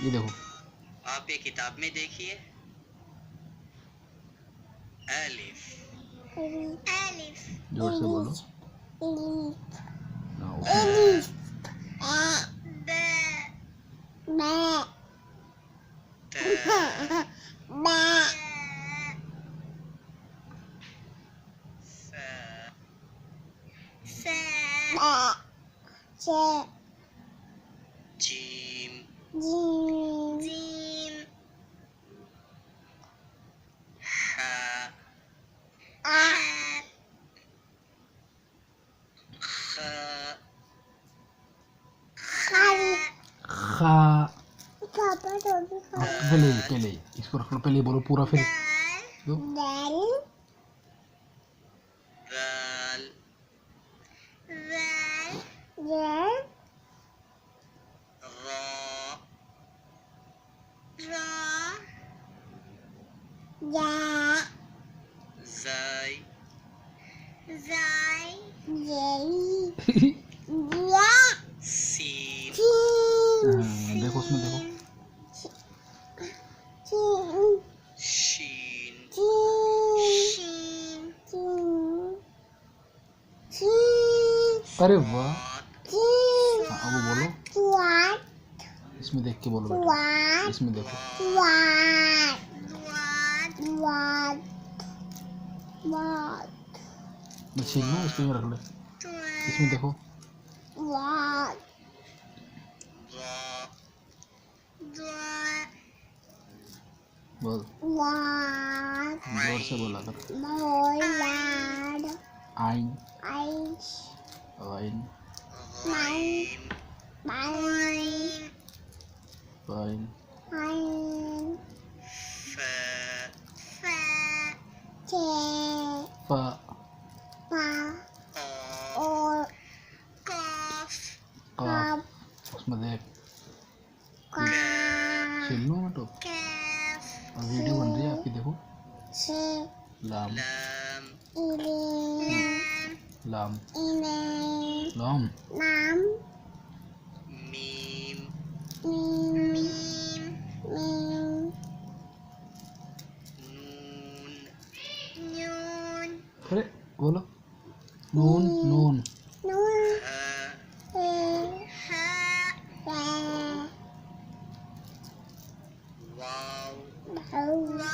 ये देखो, आप ये किताब में देखिए। अलिफ, अलिफ, जोर से बोलो। जीम, जीम, हा, खा। पहले इसको रख लो, पहले बोलो पूरा, फिर दो। दाल, Zai, Sin, देखो उसमें देखो, Shin, अरे वाह। हाँ वो बोलो, इसमें देख के बोलो बेटा, इसमें देखो। छीन ना, इसमें रख ले, इसमें देखो। बोल, जोर से बोला कर। आइन, आइन, आइन, फा, काफ, उसमें देख, छीन लो मत। और वीडियो बन रही है आपकी, देखो। लाम, लाम, लाम, Mim, Nun, अरे बोलो, नून, नून, Wow,